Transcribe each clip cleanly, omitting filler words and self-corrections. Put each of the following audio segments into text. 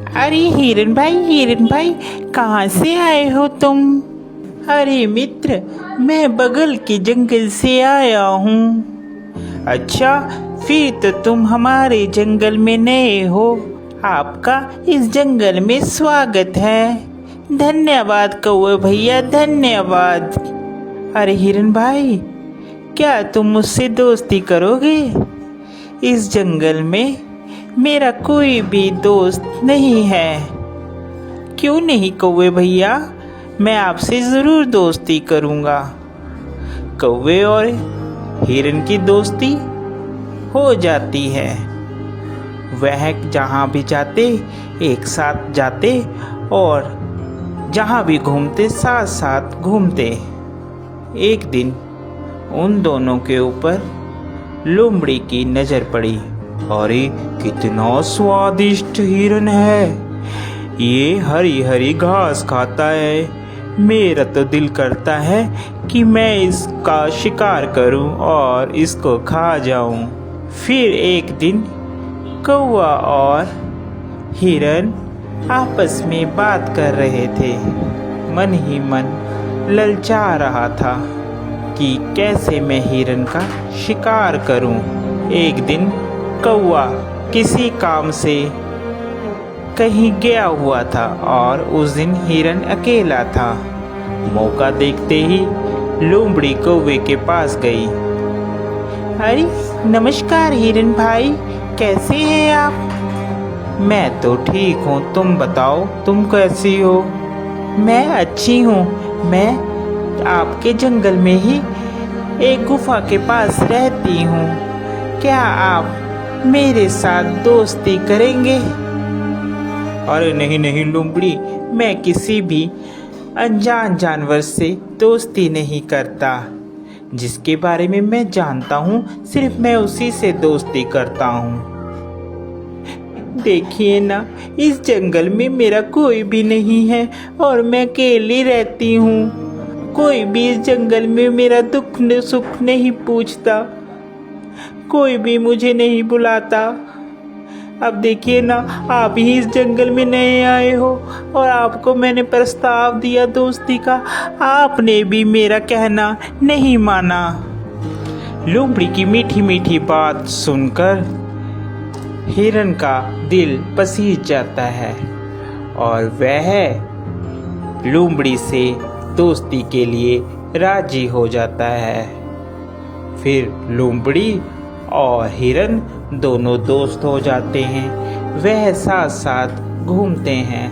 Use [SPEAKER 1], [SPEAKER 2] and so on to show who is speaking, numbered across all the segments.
[SPEAKER 1] अरे हिरन भाई, कहाँ से आए हो तुम? अरे मित्र, मैं बगल के जंगल से आया हूँ। अच्छा, फिर तो तुम हमारे जंगल में नए हो। आपका इस जंगल में स्वागत है। धन्यवाद कौवे भैया, धन्यवाद। अरे हिरन भाई, क्या तुम मुझसे दोस्ती करोगे? इस जंगल में मेरा कोई भी दोस्त नहीं है। क्यों नहीं कौवे भैया, मैं आपसे ज़रूर दोस्ती करूँगा। कौवे और हिरन की दोस्ती हो जाती है। वह जहाँ भी जाते एक साथ जाते और जहाँ भी घूमते साथ साथ घूमते। एक दिन उन दोनों के ऊपर लोमड़ी की नज़र पड़ी। अरे कितना स्वादिष्ट हिरन है, ये हरी हरी घास खाता है। मेरा तो दिल करता है कि मैं इसका शिकार करूं और इसको खा जाऊं। फिर एक दिन कौवा और हिरन आपस में बात कर रहे थे। मन ही मन ललचा रहा था कि कैसे मैं हिरन का शिकार करूं। एक दिन कौवा किसी काम से कहीं गया हुआ था और उस दिन हिरन अकेला था। मौका देखते ही लोमड़ी कौवे के पास गई। अरे नमस्कार हिरन भाई, कैसे हैं आप? मैं तो ठीक हूँ, तुम बताओ तुम कैसी हो? मैं अच्छी हूँ। मैं आपके जंगल में ही एक गुफा के पास रहती हूँ। क्या आप मेरे साथ दोस्ती करेंगे? अरे नहीं नहीं लोमड़ी, मैं किसी भी अनजान जानवर से दोस्ती नहीं करता। जिसके बारे में मैं जानता हूँ सिर्फ मैं उसी से दोस्ती करता हूँ। देखिए ना, इस जंगल में मेरा कोई भी नहीं है और मैं अकेली रहती हूँ। कोई भी इस जंगल में मेरा दुख सुख नहीं पूछता, कोई भी मुझे नहीं बुलाता। अब देखिए ना, आप ही इस जंगल में नए आए हो और आपको मैंने प्रस्ताव दिया दोस्ती का, आपने भी मेरा कहना नहीं माना। लोमड़ी की मीठी मीठी बात सुनकर हिरन का दिल पसीज जाता है और वह लोमड़ी से दोस्ती के लिए राजी हो जाता है। फिर लोमड़ी और हिरन दोनों दोस्त हो जाते हैं। वह साथ साथ घूमते हैं।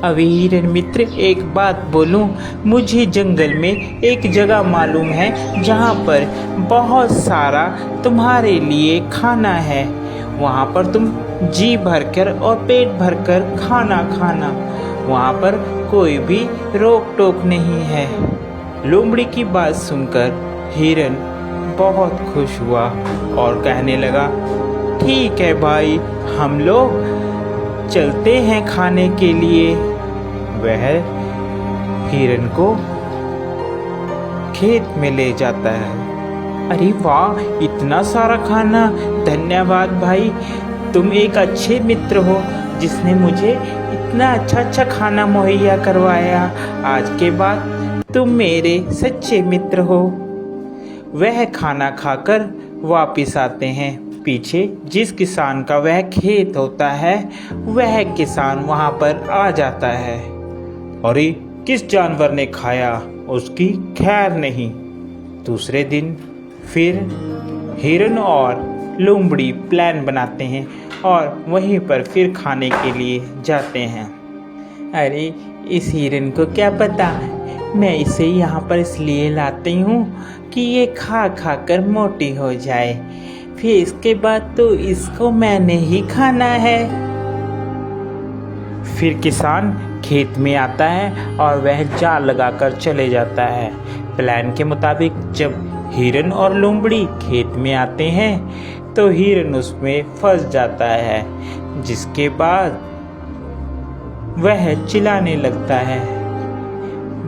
[SPEAKER 1] अभी हिरन मित्र, एक बात बोलूं, मुझे जंगल में एक जगह मालूम है जहाँ पर बहुत सारा तुम्हारे लिए खाना है। वहाँ पर तुम जी भरकर और पेट भरकर खाना खाना, वहाँ पर कोई भी रोक टोक नहीं है। लोमड़ी की बात सुनकर हिरन बहुत खुश हुआ और कहने लगा, ठीक है भाई, हम लोग चलते हैं खाने के लिए। वह हिरन को खेत में ले जाता है। अरे वाह, इतना सारा खाना! धन्यवाद भाई, तुम एक अच्छे मित्र हो जिसने मुझे इतना अच्छा खाना मुहैया करवाया। आज के बाद तुम मेरे सच्चे मित्र हो। वह खाना खाकर वापिस आते हैं। पीछे जिस किसान का वह खेत होता है, वह किसान वहाँ पर आ जाता है। अरे किस जानवर ने खाया, उसकी खैर नहीं। दूसरे दिन फिर हिरन और लोमड़ी प्लान बनाते हैं और वहीं पर फिर खाने के लिए जाते हैं। अरे इस हिरन को क्या पता, मैं इसे यहाँ पर इसलिए लाती हूँ कि ये खा खा कर मोटी हो जाए, फिर इसके बाद तो इसको मैंने ही खाना है। फिर किसान खेत में आता है और वह जाल लगाकर चले जाता है। प्लान के मुताबिक जब हिरन और लोमड़ी खेत में आते हैं तो हिरन उसमें फंस जाता है, जिसके बाद वह चिल्लाने लगता है,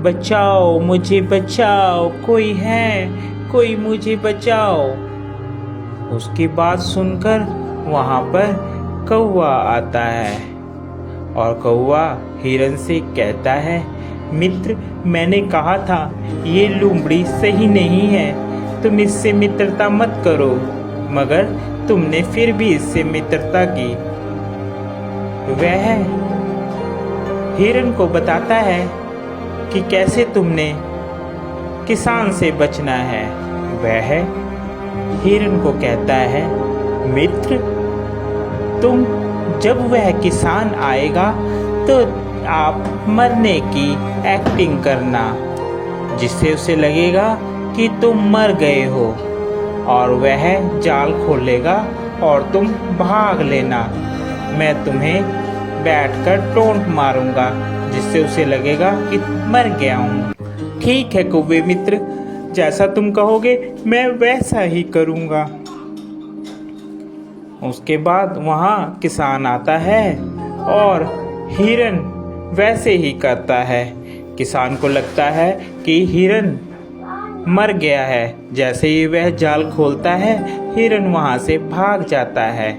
[SPEAKER 1] बचाओ मुझे बचाओ, कोई है, कोई मुझे बचाओ। उसकी बात सुनकर वहाँ पर कौवा आता है और कौवा हिरन से कहता है, मित्र, मैंने कहा था ये लोमड़ी सही नहीं है, तुम इससे मित्रता मत करो, मगर तुमने फिर भी इससे मित्रता की। वह हिरन को बताता है कि कैसे तुमने किसान से बचना है। वह हिरन को कहता है, मित्र, तुम जब वह किसान आएगा तो आप मरने की एक्टिंग करना, जिससे उसे लगेगा कि तुम मर गए हो, और वह जाल खोलेगा और तुम भाग लेना। मैं तुम्हें बैठकर टोंट मारूंगा, जिससे उसे लगेगा कि मर गया हूँ। ठीक है कौवे मित्र, जैसा तुम कहोगे मैं वैसा ही करूँगा। उसके बाद वहाँ किसान आता है और हिरन वैसे ही करता है। किसान को लगता है कि हिरन मर गया है। जैसे ही वह जाल खोलता है, हिरन वहाँ से भाग जाता है।